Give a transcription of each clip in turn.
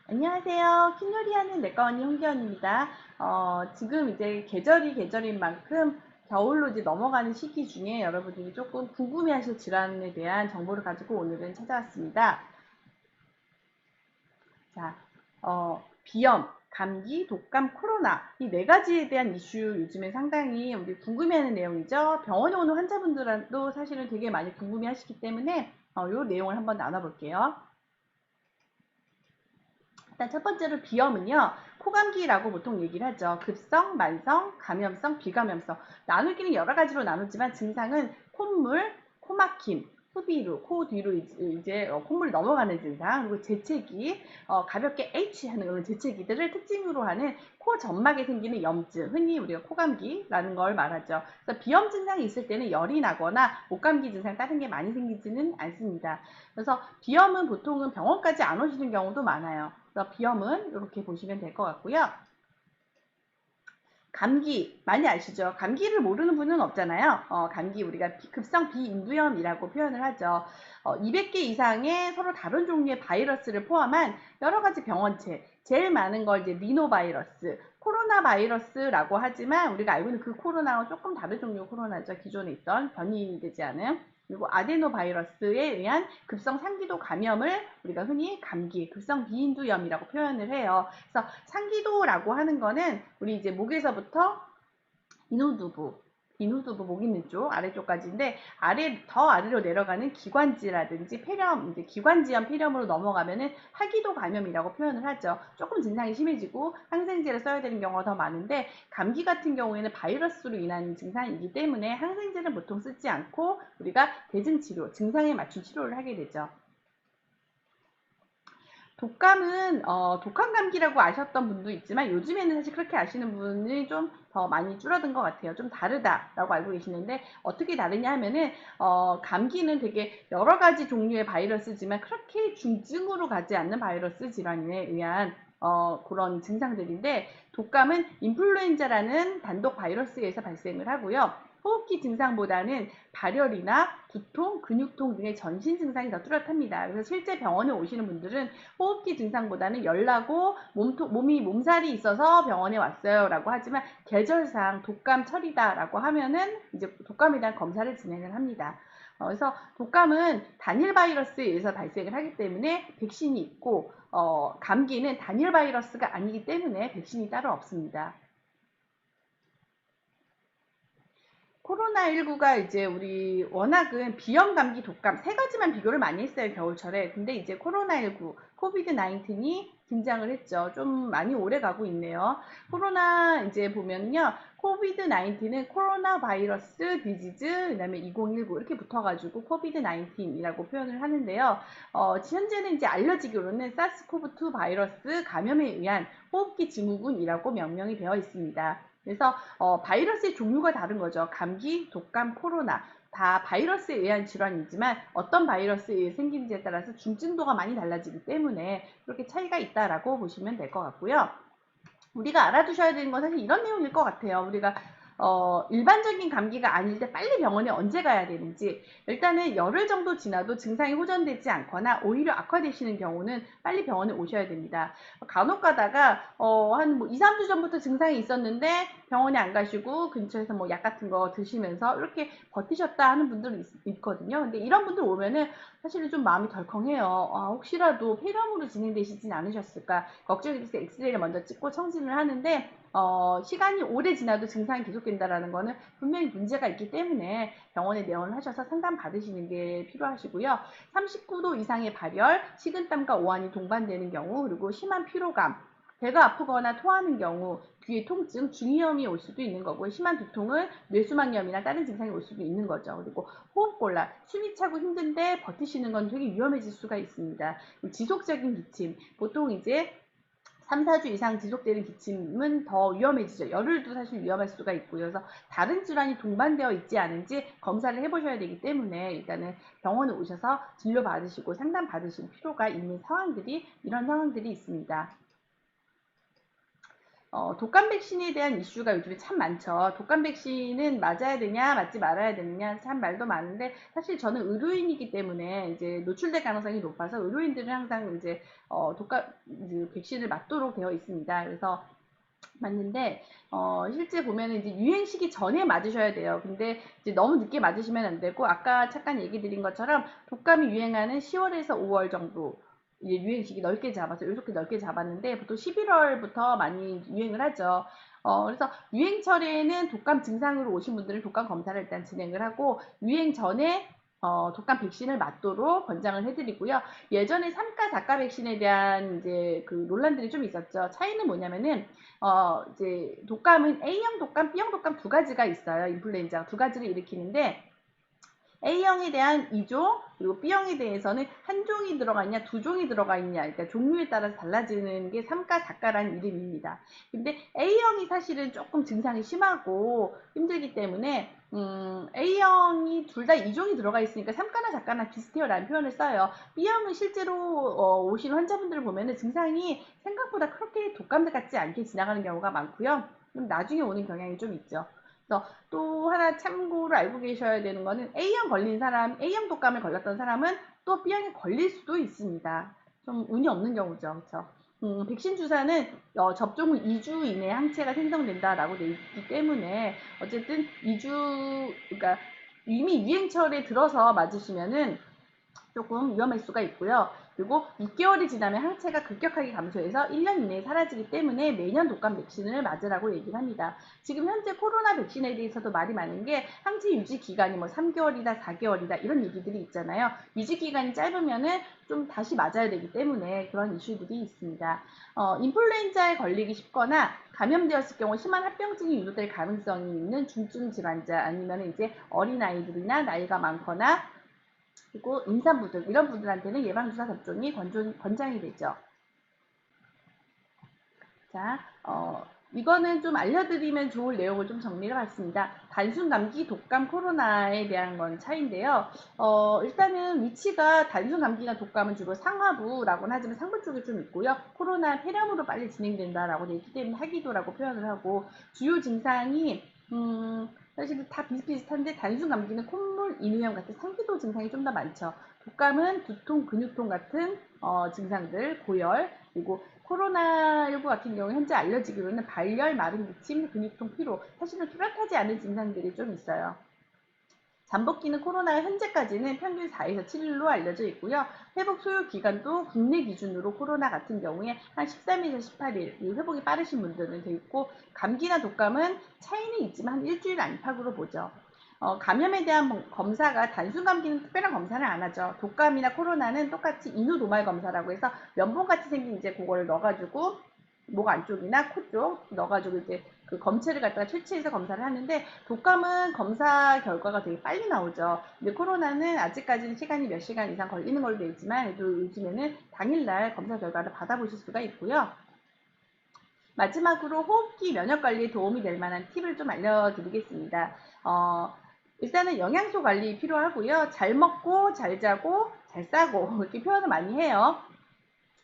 안녕하세요. 킹요리하는 내과 언니 홍기현입니다. 지금 이제 계절인 만큼 겨울로 이제 넘어가는 시기 중에 여러분들이 조금 궁금해하실 질환에 대한 정보를 가지고 오늘은 찾아왔습니다. 자, 비염, 감기, 독감, 코로나 이 네 가지에 대한 이슈 요즘에 상당히 우리 궁금해하는 내용이죠. 병원에 오는 환자분들도 사실은 되게 많이 궁금해하시기 때문에 이 내용을 한번 나눠볼게요. 일단 첫 번째로 비염은요, 코감기라고 보통 얘기를 하죠. 급성, 만성, 감염성, 비감염성. 나누기는 여러 가지로 나누지만 증상은 콧물, 코막힘, 흡이루, 코 뒤로 이제 콧물이 넘어가는 증상, 그리고 재채기, 가볍게 H 하는 그런 재채기들을 특징으로 하는 코 점막에 생기는 염증, 흔히 우리가 코감기라는 걸 말하죠. 그래서 비염 증상이 있을 때는 열이 나거나 목감기 증상 다른 게 많이 생기지는 않습니다. 그래서 비염은 보통은 병원까지 안 오시는 경우도 많아요. 그래서 비염은 이렇게 보시면 될 것 같고요. 감기 많이 아시죠? 감기를 모르는 분은 없잖아요. 감기 우리가 급성 비인두염이라고 표현을 하죠. 200개 이상의 서로 다른 종류의 바이러스를 포함한 여러 가지 병원체, 제일 많은 걸 이제 리노바이러스, 코로나 바이러스라고 하지만 우리가 알고 있는 그 코로나와 조금 다른 종류의 코로나죠. 기존에 있던 변이되지 않은. 그리고 아데노 바이러스에 의한 급성 상기도 감염을 우리가 흔히 감기, 급성 비인두염이라고 표현을 해요. 그래서 상기도라고 하는 거는 우리 이제 목에서부터 인후두부, 인후두부 목 있는 쪽 아래쪽까지인데 더 아래로 내려가는 기관지라든지 폐렴, 이제 기관지염 폐렴으로 넘어가면은 하기도 감염이라고 표현을 하죠. 조금 증상이 심해지고 항생제를 써야 되는 경우가 더 많은데 감기 같은 경우에는 바이러스로 인한 증상이기 때문에 항생제는 보통 쓰지 않고 우리가 대증 치료, 증상에 맞춘 치료를 하게 되죠. 독감은 독감 감기라고 아셨던 분도 있지만 요즘에는 사실 그렇게 아시는 분이 좀 더 많이 줄어든 것 같아요. 좀 다르다라고 알고 계시는데 어떻게 다르냐 하면은 감기는 되게 여러 가지 종류의 바이러스지만 그렇게 중증으로 가지 않는 바이러스 질환에 의한 그런 증상들인데 독감은 인플루엔자라는 단독 바이러스에 의해서 발생을 하고요. 호흡기 증상보다는 발열이나 두통, 근육통 등의 전신 증상이 더 뚜렷합니다. 그래서 실제 병원에 오시는 분들은 호흡기 증상보다는 열나고 몸이 몸살이 있어서 병원에 왔어요 라고 하지만 계절상 독감철이다 라고 하면은 이제 독감에 대한 검사를 진행을 합니다. 그래서 독감은 단일 바이러스에 의해서 발생을 하기 때문에 백신이 있고 감기는 단일 바이러스가 아니기 때문에 백신이 따로 없습니다. 코로나19가 이제 우리 워낙은 비염, 감기, 독감 세 가지만 비교를 많이 했어요, 겨울철에. 근데 이제 코로나19, 코비드 19이 등장을 했죠. 좀 많이 오래 가고 있네요. 코로나 이제 보면요. 코비드 19은 코로나 바이러스 디지즈, 그다음에 2019 이렇게 붙어가지고 코비드 19이라고 표현을 하는데요. 현재는 이제 알려지기로는 사스코브2 바이러스 감염에 의한 호흡기 증후군이라고 명명이 되어 있습니다. 그래서 바이러스의 종류가 다른 거죠. 감기, 독감, 코로나 다 바이러스에 의한 질환이지만 어떤 바이러스에 의해 생기는지에 따라서 중증도가 많이 달라지기 때문에 그렇게 차이가 있다라고 보시면 될 것 같고요. 우리가 알아두셔야 되는 건 사실 이런 내용일 것 같아요. 우리가 일반적인 감기가 아닐 때 빨리 병원에 언제 가야 되는지 일단은 열흘 정도 지나도 증상이 호전되지 않거나 오히려 악화되시는 경우는 빨리 병원에 오셔야 됩니다. 간혹 가다가 한 2, 3주 전부터 증상이 있었는데 병원에 안 가시고 근처에서 뭐 약 같은 거 드시면서 이렇게 버티셨다 하는 분들이 있거든요. 근데 이런 분들 오면은 사실은 좀 마음이 덜컹해요. 혹시라도 폐렴으로 진행되시진 않으셨을까 걱정이 돼서 엑스레이를 먼저 찍고 청진을 하는데 시간이 오래 지나도 증상이 계속된다라는 거는 분명히 문제가 있기 때문에 병원에 내원을 하셔서 상담 받으시는 게 필요하시고요. 39도 이상의 발열, 식은땀과 오한이 동반되는 경우, 그리고 심한 피로감, 배가 아프거나 토하는 경우, 귀의 통증, 중이염이 올 수도 있는 거고 심한 두통은 뇌수막염이나 다른 증상이 올 수도 있는 거죠. 그리고 호흡곤란, 숨이 차고 힘든데 버티시는 건 되게 위험해질 수가 있습니다. 지속적인 기침, 보통 이제 3, 4주 이상 지속되는 기침은 더 위험해지죠. 열흘도 사실 위험할 수가 있고요. 그래서 다른 질환이 동반되어 있지 않은지 검사를 해보셔야 되기 때문에 일단은 병원에 오셔서 진료 받으시고 상담 받으실 필요가 있는 상황들이 이런 상황들이 있습니다. 독감 백신에 대한 이슈가 요즘에 참 많죠. 독감 백신은 맞아야 되냐, 맞지 말아야 되느냐, 참 말도 많은데, 사실 저는 의료인이기 때문에 이제 노출될 가능성이 높아서 의료인들은 항상 이제, 독감, 이제 백신을 맞도록 되어 있습니다. 그래서 맞는데, 실제 보면은 이제 유행 시기 전에 맞으셔야 돼요. 근데 이제 너무 늦게 맞으시면 안 되고, 아까 잠깐 얘기 드린 것처럼 독감이 유행하는 10월에서 5월 정도, 이제 유행 시기 넓게 잡아서 이렇게 넓게 잡았는데, 보통 11월부터 많이 유행을 하죠. 그래서 유행철에는 독감 증상으로 오신 분들은 독감 검사를 일단 진행을 하고, 유행 전에 독감 백신을 맞도록 권장을 해드리고요. 예전에 3가, 4가 백신에 대한 이제 그 논란들이 좀 있었죠. 차이는 뭐냐면은, 이제 독감은 A형 독감, B형 독감 두 가지가 있어요. 인플루엔자 두 가지를 일으키는데, A형에 대한 2종, 그리고 B형에 대해서는 한 종이 들어가 있냐, 두 종이 들어가 있냐, 그러니까 종류에 따라서 달라지는 게 3가, 4가라는 이름입니다. 근데 A형이 사실은 조금 증상이 심하고 힘들기 때문에, A형이 둘 다 2종이 들어가 있으니까 3가나 4가나 비슷해요 라는 표현을 써요. B형은 실제로 오신 환자분들을 보면 증상이 생각보다 그렇게 독감들 같지 않게 지나가는 경우가 많고요. 나중에 오는 경향이 좀 있죠. 그래서 또 하나 참고로 알고 계셔야 되는 거는 A형 걸린 사람, A형 독감을 걸렸던 사람은 또 B형에 걸릴 수도 있습니다. 좀 운이 없는 경우죠. 그렇죠? 백신 주사는 접종 후 2주 이내에 항체가 생성된다라고 되어 있기 때문에 어쨌든 2주, 그러니까 이미 유행철에 들어서 맞으시면은 조금 위험할 수가 있고요. 그리고 6개월이 지나면 항체가 급격하게 감소해서 1년 이내에 사라지기 때문에 매년 독감 백신을 맞으라고 얘기를 합니다. 지금 현재 코로나 백신에 대해서도 말이 많은 게 항체 유지 기간이 뭐 3개월이다, 4개월이다 이런 얘기들이 있잖아요. 유지 기간이 짧으면은 좀 다시 맞아야 되기 때문에 그런 이슈들이 있습니다. 인플루엔자에 걸리기 쉽거나 감염되었을 경우 심한 합병증이 유도될 가능성이 있는 중증 질환자 아니면 이제 어린아이들이나 나이가 많거나 그리고 임산부들 이런 분들한테는 예방주사 접종이 권장이 되죠. 자, 이거는 좀 알려드리면 좋을 내용을 좀 정리를 해봤습니다. 단순 감기, 독감, 코로나에 대한 건 차이인데요. 일단은 위치가 단순 감기나 독감은 주로 상하부라고는 하지만 상부 쪽에 좀 있고요. 코로나 폐렴으로 빨리 진행된다라고 되어 있기 때문에 하기도라고 표현을 하고 주요 증상이 사실 다 비슷비슷한데 단순 감기는 콧물, 인후염 같은 상기도 증상이 좀 더 많죠. 독감은 두통, 근육통 같은 증상들, 고열, 그리고 코로나19 같은 경우 현재 알려지기로는 발열, 마른 기침, 근육통, 피로, 사실은 뚜렷하지 않은 증상들이 좀 있어요. 잠복기는 코로나 현재까지는 평균 4에서 7일로 알려져 있고요. 회복 소요 기간도 국내 기준으로 코로나 같은 경우에 한 13에서 18일, 회복이 빠르신 분들은 돼 있고, 감기나 독감은 차이는 있지만 한 일주일 안팎으로 보죠. 감염에 대한 검사가 단순 감기는 특별한 검사를 안 하죠. 독감이나 코로나는 똑같이 인후 도말 검사라고 해서 면봉같이 생긴 이제 그거를 넣어가지고 목 안쪽이나 코 쪽 넣어가지고 이제 그 검체를 갖다가 채취해서 검사를 하는데 독감은 검사 결과가 되게 빨리 나오죠. 근데 코로나는 아직까지는 시간이 몇 시간 이상 걸리는 걸로 되어 있지만 그래도 요즘에는 당일날 검사 결과를 받아보실 수가 있고요. 마지막으로 호흡기 면역 관리에 도움이 될 만한 팁을 좀 알려드리겠습니다. 일단은 영양소 관리 필요하고요. 잘 먹고, 잘 자고, 잘 싸고 이렇게 표현을 많이 해요.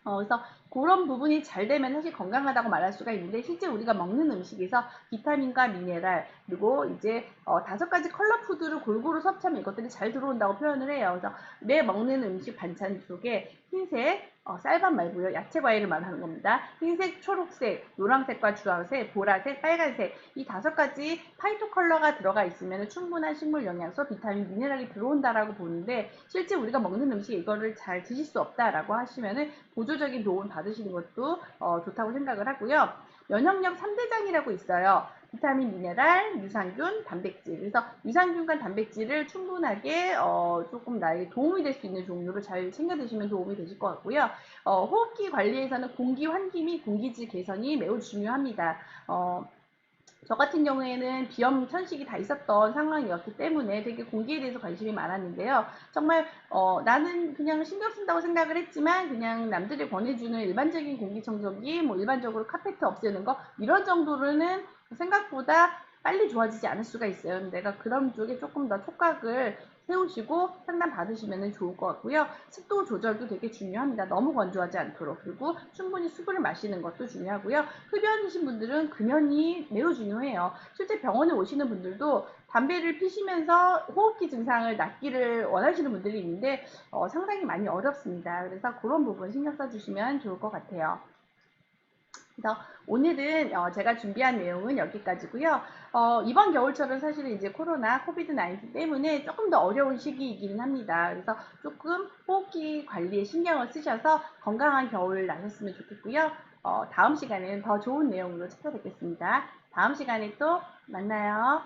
그래서 그런 부분이 잘 되면 사실 건강하다고 말할 수가 있는데 실제 우리가 먹는 음식에서 비타민과 미네랄 그리고 이제 5가지 컬러 푸드를 골고루 섭취하면 이것들이 잘 들어온다고 표현을 해요. 그래서 내 먹는 음식 반찬 속에 흰색 쌀밥 말고요. 야채 과일을 말하는 겁니다. 흰색, 초록색, 노란색과 주황색, 보라색, 빨간색 이 5가지 파이토 컬러가 들어가 있으면 충분한 식물 영양소, 비타민, 미네랄이 들어온다라고 보는데 실제 우리가 먹는 음식에 이거를 잘 드실 수 없다라고 하시면은 보조적인 도움을 받으시는 것도 좋다고 생각을 하고요. 면역력 3대장이라고 있어요. 비타민, 미네랄, 유산균, 단백질. 그래서 유산균과 단백질을 충분하게 조금 나에게 도움이 될 수 있는 종류로 잘 챙겨 드시면 도움이 되실 것 같고요. 호흡기 관리에서는 공기 환기 및 공기질 개선이 매우 중요합니다. 저 같은 경우에는 비염 천식이 다 있었던 상황이었기 때문에 되게 공기에 대해서 관심이 많았는데요. 정말 나는 그냥 신경 쓴다고 생각을 했지만 그냥 남들이 권해주는 일반적인 공기청정기, 뭐 일반적으로 카페트 없애는 거 이런 정도로는 생각보다 빨리 좋아지지 않을 수가 있어요. 내가 그런 쪽에 조금 더 촉각을 세우시고 상담 받으시면 좋을 것 같고요. 습도 조절도 되게 중요합니다. 너무 건조하지 않도록. 그리고 충분히 수분을 마시는 것도 중요하고요. 흡연이신 분들은 금연이 매우 중요해요. 실제 병원에 오시는 분들도 담배를 피시면서 호흡기 증상을 낫기를 원하시는 분들이 있는데 상당히 많이 어렵습니다. 그래서 그런 부분 신경 써주시면 좋을 것 같아요. 그래서 오늘은 제가 준비한 내용은 여기까지고요. 이번 겨울철은 사실은 이제 코로나, 코비드-19 때문에 조금 더 어려운 시기이기는 합니다. 그래서 조금 호흡기 관리에 신경을 쓰셔서 건강한 겨울 나셨으면 좋겠고요. 다음 시간에는 더 좋은 내용으로 찾아뵙겠습니다. 다음 시간에 또 만나요.